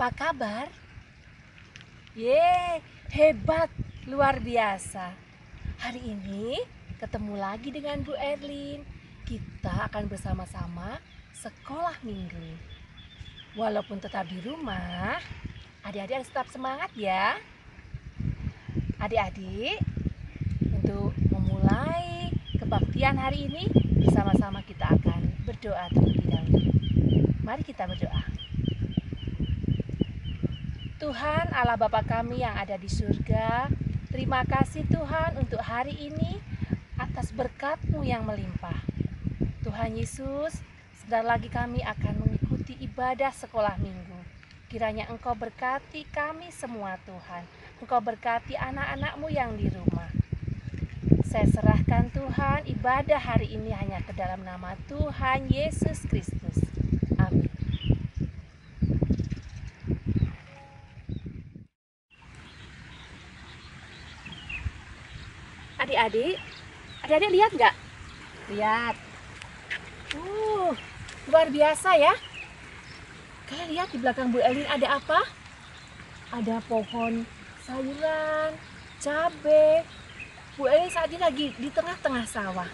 Apa kabar? Hebat, luar biasa. Hari ini ketemu lagi dengan Bu Erlin. Kita akan bersama-sama sekolah minggu. Walaupun tetap di rumah, adik-adik harus tetap semangat ya. Adik-adik, untuk memulai kebaktian hari ini, bersama-sama kita akan berdoa terlebih dahulu. Mari kita berdoa. Tuhan Allah Bapa kami yang ada di surga, terima kasih Tuhan untuk hari ini atas berkat-Mu yang melimpah. Tuhan Yesus, sebentar lagi kami akan mengikuti ibadah sekolah minggu. Kiranya Engkau berkati kami semua Tuhan. Engkau berkati anak-anak-Mu yang di rumah. Saya serahkan Tuhan ibadah hari ini hanya ke dalam nama Tuhan Yesus Kristus. Amin. Adik-adik lihat nggak? Lihat. Luar biasa ya. Kalian lihat di belakang Bu Erlin ada apa? Ada pohon sayuran, cabai. Bu Erlin saat ini lagi di tengah-tengah sawah.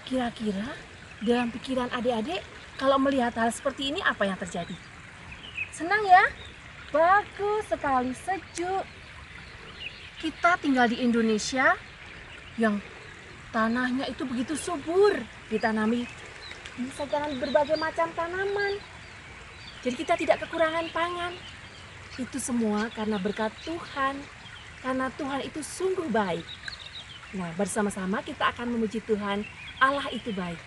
Kira-kira dalam pikiran adik-adik, kalau melihat hal seperti ini apa yang terjadi? Senang ya? Bagus sekali, sejuk. Kita tinggal di Indonesia yang tanahnya itu begitu subur, ditanami bisa dengan berbagai macam tanaman. Jadi kita tidak kekurangan pangan. Itu semua karena berkat Tuhan. Karena Tuhan itu sungguh baik. Nah, bersama-sama kita akan memuji Tuhan. Allah itu baik.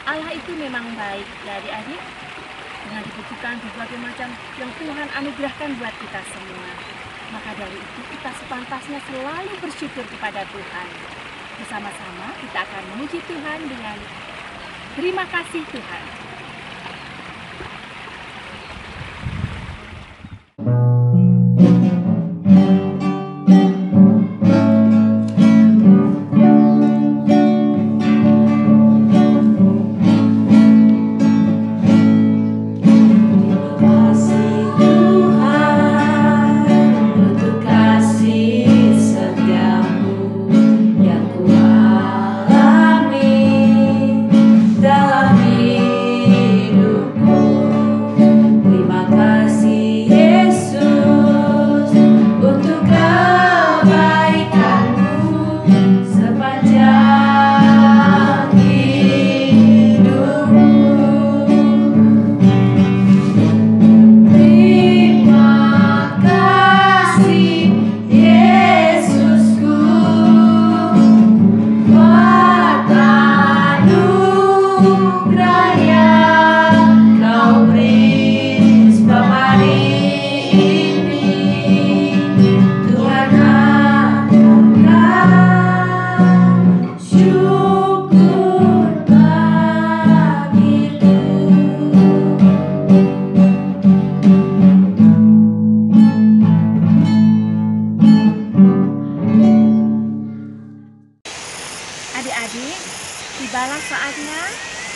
Allah itu memang baik ya adik-adik. dengan dibutuhkan berbagai macam yang Tuhan anugerahkan buat kita semua. Maka dari itu kita sepantasnya selalu bersyukur kepada Tuhan. Bersama-sama kita akan memuji Tuhan dengan terima kasih Tuhan. Adik-adik, tibalah saatnya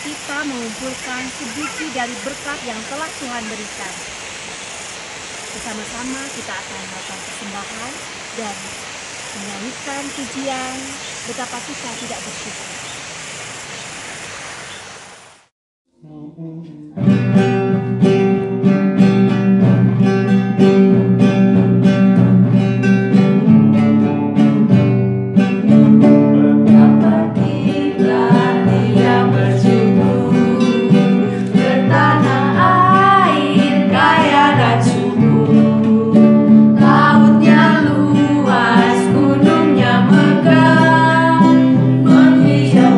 kita mengumpulkan sedikit dari berkat yang telah Tuhan berikan. Bersama-sama kita akan melakukan persembahan dan menyanyikan pujian betapa kita tidak bersyukur. Lautnya luas, gunungnya megah, menghijau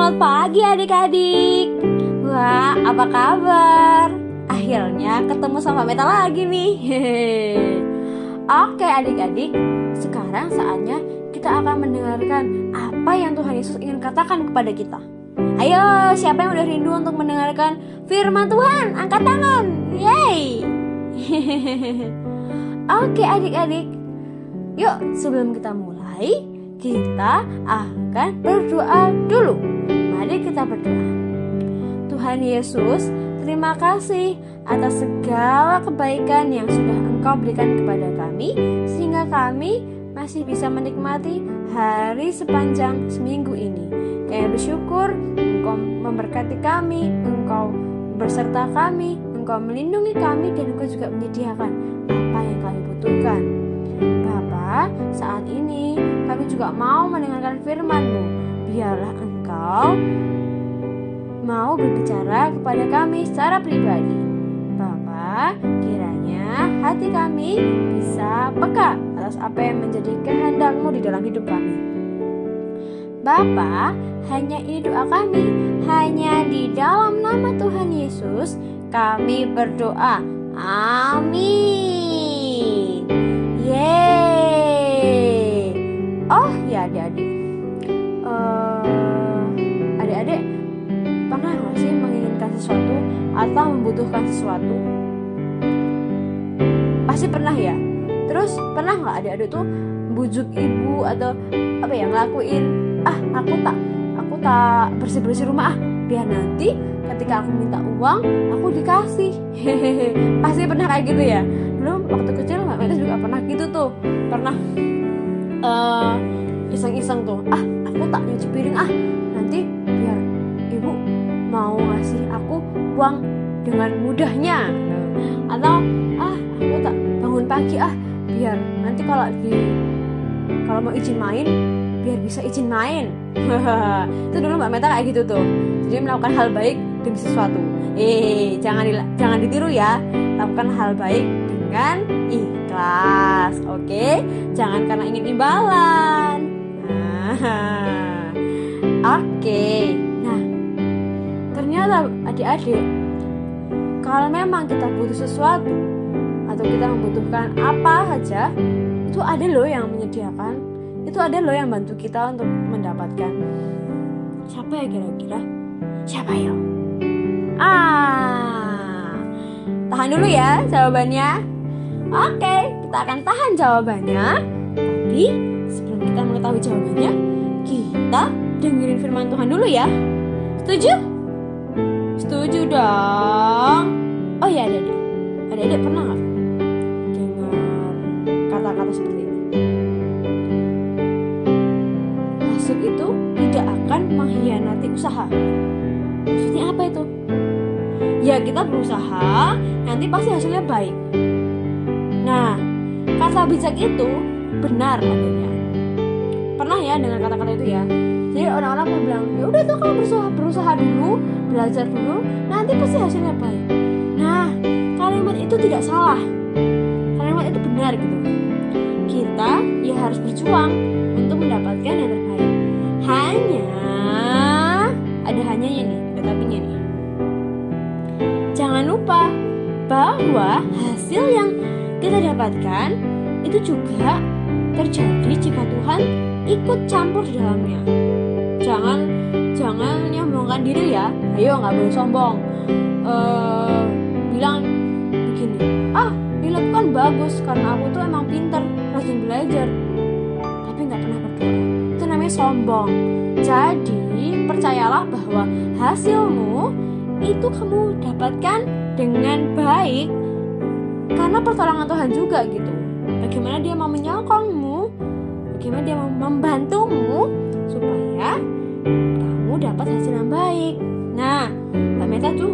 Selamat pagi adik-adik. Wah, apa kabar? Akhirnya ketemu sama Meta lagi nih. Oke adik-adik, sekarang saatnya kita akan mendengarkan apa yang Tuhan Yesus ingin katakan kepada kita. Ayo, siapa yang udah rindu untuk mendengarkan firman Tuhan? Angkat tangan. Yeay. Oke adik-adik, yuk sebelum kita mulai, kita akan berdoa dulu. Mari kita berdoa. Tuhan Yesus, terima kasih atas segala kebaikan yang sudah Engkau berikan kepada kami, sehingga kami masih bisa menikmati hari sepanjang seminggu ini. Kami bersyukur Engkau memberkati kami, Engkau berserta kami, Engkau melindungi kami, dan Engkau juga menyediakan apa yang kami butuhkan. Bapa, saat ini kami juga mau mendengarkan firman-Mu. Biarlah Engkau mau berbicara kepada kami secara pribadi. Bapa, kiranya hati kami bisa peka atas apa yang menjadi kehendak-Mu di dalam hidup kami. Bapa, hanya ini doa kami, hanya di dalam nama Tuhan Yesus kami berdoa. Amin. Yeay. Oh ya adik-adik, adik-adik pernah gak sih menginginkan sesuatu atau membutuhkan sesuatu? Pasti pernah ya. Terus pernah gak adik-adik tuh bujuk ibu atau ngelakuin aku tak bersih-bersih rumah biar nanti ketika aku minta uang aku dikasih. Pasti pernah kayak gitu ya. Dulu waktu kecil Mbak Meta juga pernah gitu tuh. Pernah iseng-iseng tuh, aku tak nyuci piring nanti biar ibu mau ngasih aku uang dengan mudahnya. Atau aku tak bangun pagi biar nanti kalau mau izin main biar bisa izin main. Itu dulu Mbak Meta kayak gitu tuh. Jadi melakukan hal baik demi sesuatu. Jangan ditiru ya. Lakukan hal baik dengan ikhlas. Oke? Jangan karena ingin imbalan. Oke. Nah, ternyata adik-adik, kalau memang kita butuh sesuatu atau kita membutuhkan apa saja, itu ada loh yang menyediakan, itu ada loh yang bantu kita untuk mendapatkan. Siapa ya kira-kira? Siapa ya? Tahan dulu ya jawabannya. Oke, kita akan tahan jawabannya. Tapi sebelum kita mengetahui jawabannya, kita dengerin firman Tuhan dulu ya. Setuju? Setuju dong. Oh ya adik-adik pernah gak dengar kata-kata seperti ini? Hasil itu tidak akan mengkhianati usaha. Maksudnya apa itu? Ya kita berusaha, nanti pasti hasilnya baik. Nah, kata bijak itu benar adanya. Pernah ya dengar kata-kata itu ya? Jadi orang-orang bilang, ya udah tuh kamu berusaha dulu, belajar dulu, nanti pasti hasilnya baik. Nah, kalimat itu tidak salah. Kalimat itu benar gitu. Kita ya harus berjuang untuk mendapatkan yang terbaik. Hanya ada hanyanya nih, ada tapinya nih. Jangan lupa bahwa hasil yang kita dapatkan itu juga terjadi jika Tuhan ikut campur di dalamnya. Jangan nyombongkan diri ya. Ayo, nggak boleh sombong. Bilang begini, nilai kan bagus karena aku tuh emang pintar, rajin belajar, tapi nggak pernah berdoa. Itu namanya sombong. Jadi percayalah bahwa hasilmu itu kamu dapatkan dengan baik karena pertolongan Tuhan juga gitu. Bagaimana dia mau menyokongmu, bagaimana dia mau membantumu supaya kamu dapat hasil yang baik. Nah, Mbak Meta tuh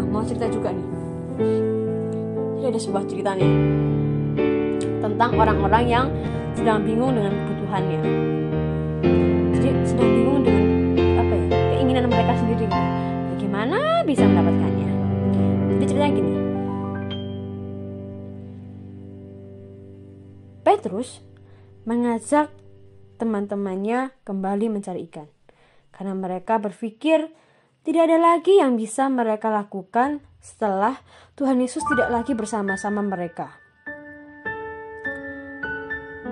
mau cerita juga nih. Jadi ada sebuah cerita nih tentang orang-orang yang sedang bingung dengan kebutuhannya. Jadi sedang bingung dengan keinginan mereka sendiri. Bagaimana bisa mendapatkannya? Jadi ceritanya gini. Petrus mengajak teman-temannya kembali mencari ikan karena mereka berpikir tidak ada lagi yang bisa mereka lakukan setelah Tuhan Yesus tidak lagi bersama-sama mereka.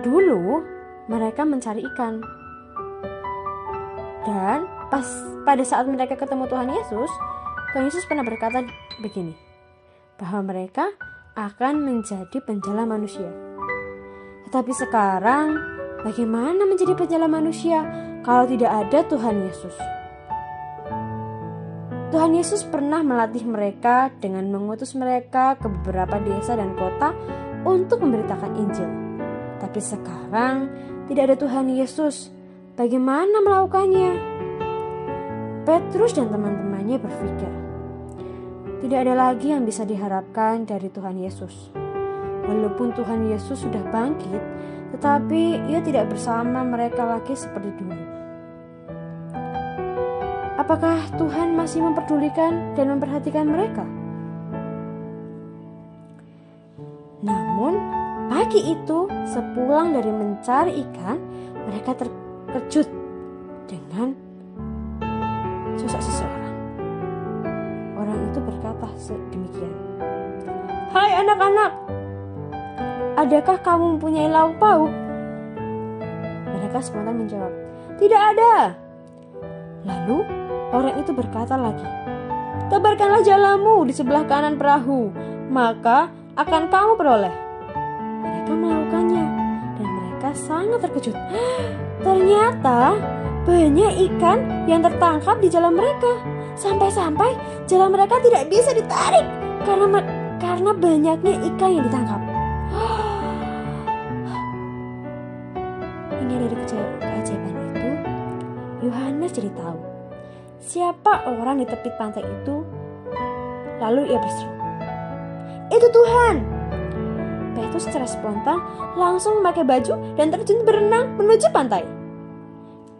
Dulu mereka mencari ikan. Dan pada saat mereka ketemu Tuhan Yesus pernah berkata begini, bahwa mereka akan menjadi penjala manusia. Tetapi sekarang, bagaimana menjadi penjala manusia kalau tidak ada Tuhan Yesus? Tuhan Yesus pernah melatih mereka dengan mengutus mereka ke beberapa desa dan kota untuk memberitakan Injil. Tapi sekarang tidak ada Tuhan Yesus. Bagaimana melakukannya? Petrus dan teman-temannya berpikir, tidak ada lagi yang bisa diharapkan dari Tuhan Yesus. Walaupun Tuhan Yesus sudah bangkit, tetapi Ia tidak bersama mereka lagi seperti dulu. Apakah Tuhan masih memperdulikan dan memperhatikan mereka? Namun, pagi itu sepulang dari mencari ikan, mereka terkejut dengan sosok seseorang. Orang itu berkata demikian, "Hai anak-anak, adakah kamu mempunyai lauk pauk?" Mereka spontan menjawab, "Tidak ada." Lalu orang itu berkata lagi, "Tebarkanlah jalamu di sebelah kanan perahu, maka akan kamu peroleh." Mereka melakukannya dan mereka sangat terkejut. Ternyata banyak ikan yang tertangkap di jalan mereka. Sampai-sampai jalan mereka tidak bisa ditarik karena banyaknya ikan yang ditangkap. Hingga dari keajaiban itu, Yohanes jadi tahu siapa orang di tepi pantai itu. Lalu ia berseru, "Itu Tuhan!" Petrus secara spontan langsung memakai baju dan terjun berenang menuju pantai.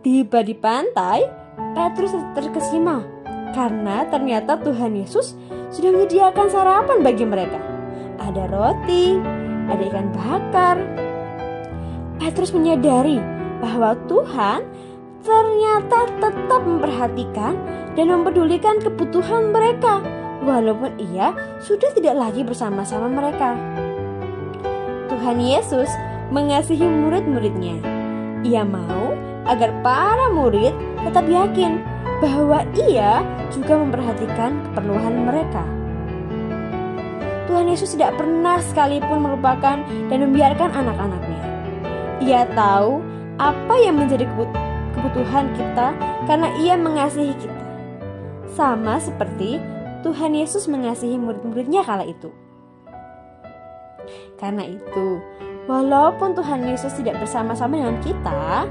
Tiba di pantai, Petrus terkesima karena ternyata Tuhan Yesus sudah menyediakan sarapan bagi mereka. Ada roti, ada ikan bakar. Petrus menyadari bahwa Tuhan ternyata tetap memperhatikan dan mempedulikan kebutuhan mereka, walaupun Ia sudah tidak lagi bersama-sama mereka. Tuhan Yesus mengasihi murid-muridnya. Ia mau agar para murid tetap yakin bahwa Ia juga memperhatikan keperluan mereka. Tuhan Yesus tidak pernah sekalipun melupakan dan membiarkan anak-anaknya. Ia tahu apa yang menjadi kebutuhan kita karena Ia mengasihi kita. Sama seperti Tuhan Yesus mengasihi murid-muridnya kala itu. Karena itu, walaupun Tuhan Yesus tidak bersama-sama dengan kita,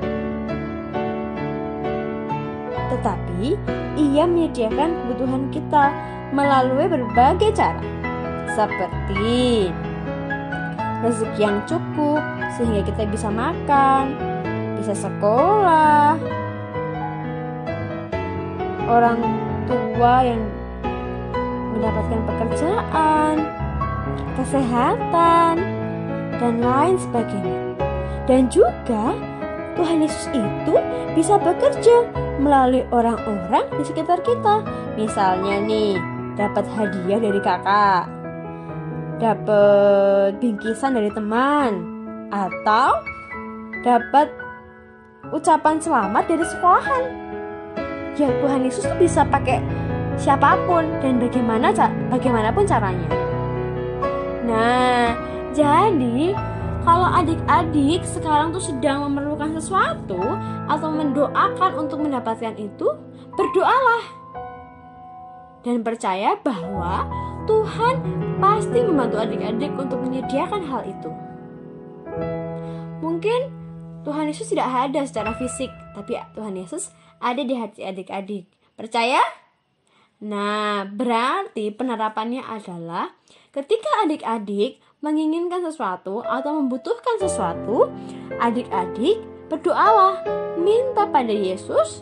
tetapi Ia menyediakan kebutuhan kita melalui berbagai cara, seperti rezeki yang cukup sehingga kita bisa makan, bisa sekolah, orang tua yang mendapatkan pekerjaan, kesehatan, dan lain sebagainya. Dan juga Tuhan Yesus itu bisa bekerja melalui orang-orang di sekitar kita. Misalnya nih, dapat hadiah dari kakak, dapat bingkisan dari teman, atau dapat ucapan selamat dari sekolahan. Ya, Tuhan Yesus tuh bisa pakai siapapun dan bagaimanapun caranya. Nah, jadi kalau adik-adik sekarang tuh sedang memerlukan sesuatu atau mendoakan untuk mendapatkan itu, berdoalah. Dan percaya bahwa Tuhan pasti membantu adik-adik untuk menyediakan hal itu. Mungkin Tuhan Yesus tidak ada secara fisik, tapi Tuhan Yesus ada di hati adik-adik. Percaya? Nah, berarti penerapannya adalah ketika adik-adik menginginkan sesuatu atau membutuhkan sesuatu, adik-adik berdoalah, minta pada Yesus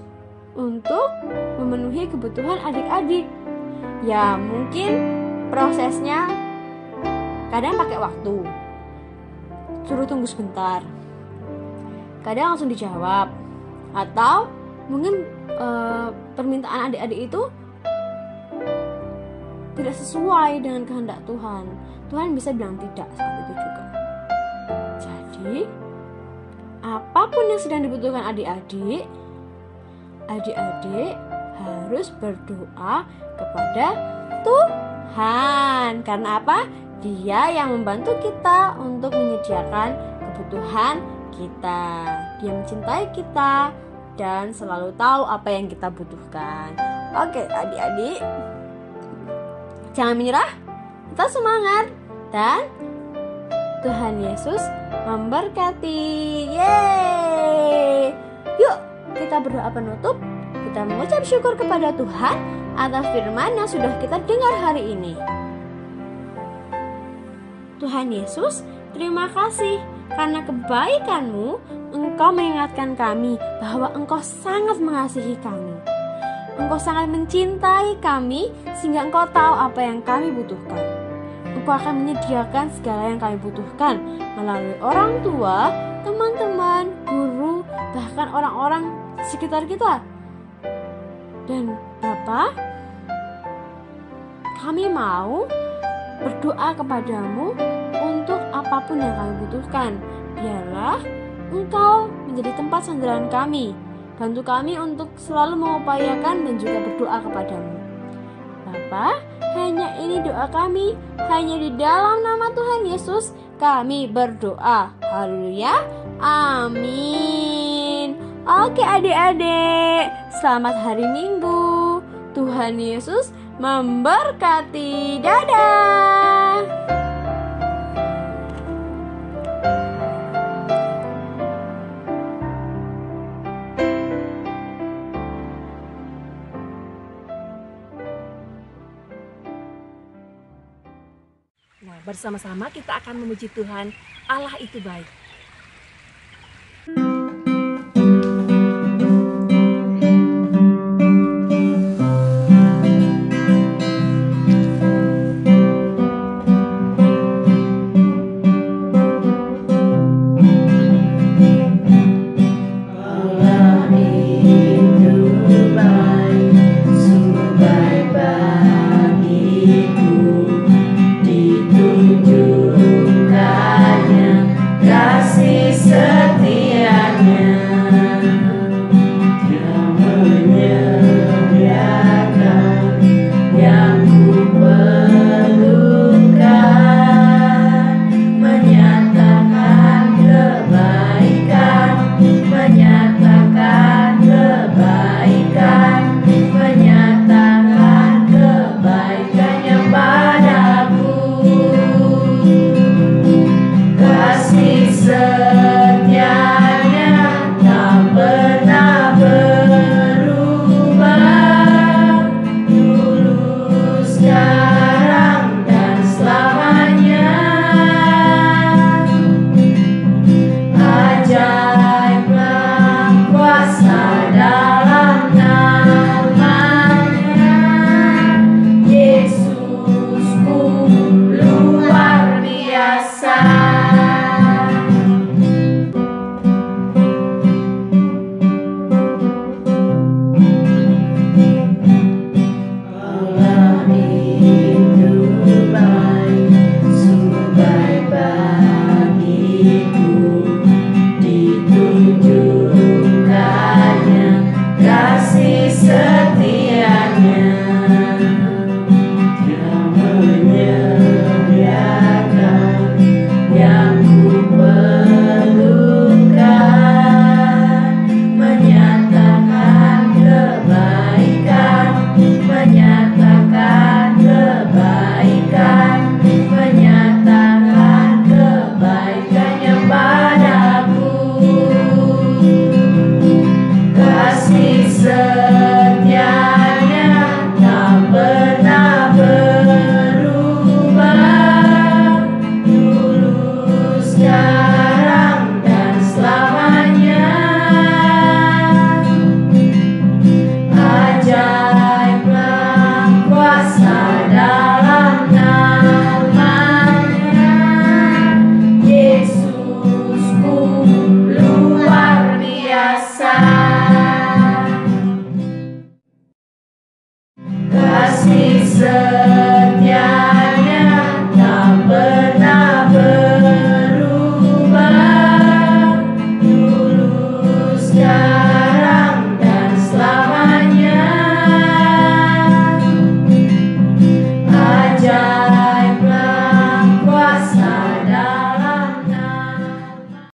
untuk memenuhi kebutuhan adik-adik. Ya, mungkin prosesnya kadang pakai waktu, suruh tunggu sebentar, kadang langsung dijawab, atau mungkin permintaan adik-adik itu tidak sesuai dengan kehendak Tuhan. Tuhan bisa bilang tidak saat itu juga. Jadi apapun yang sedang dibutuhkan adik-adik harus berdoa kepada Tuhan. Karena apa? Dia yang membantu kita untuk menyediakan kebutuhan kita. Dia mencintai kita dan selalu tahu apa yang kita butuhkan. Oke, adik-adik, jangan menyerah, tetap semangat, dan Tuhan Yesus memberkati. Yeay! Yuk, kita berdoa penutup. Kita mengucap syukur kepada Tuhan atas firman yang sudah kita dengar hari ini. Tuhan Yesus, terima kasih karena kebaikan-Mu. Engkau mengingatkan kami bahwa Engkau sangat mengasihi kami. Engkau sangat mencintai kami sehingga Engkau tahu apa yang kami butuhkan. Engkau akan menyediakan segala yang kami butuhkan melalui orang tua, teman-teman, guru, bahkan orang-orang sekitar kita. Dan Bapa, kami mau berdoa kepadamu untuk apapun yang kami butuhkan. Biarlah Engkau menjadi tempat sandaran kami. Bantu kami untuk selalu mengupayakan dan juga berdoa kepadamu. Bapa, hanya ini doa kami. Hanya di dalam nama Tuhan Yesus kami berdoa. Haleluya. Amin. Oke adik-adik, selamat hari Minggu. Tuhan Yesus memberkati. Dadah. Nah, bersama-sama kita akan memuji Tuhan. Allah itu baik. Kasih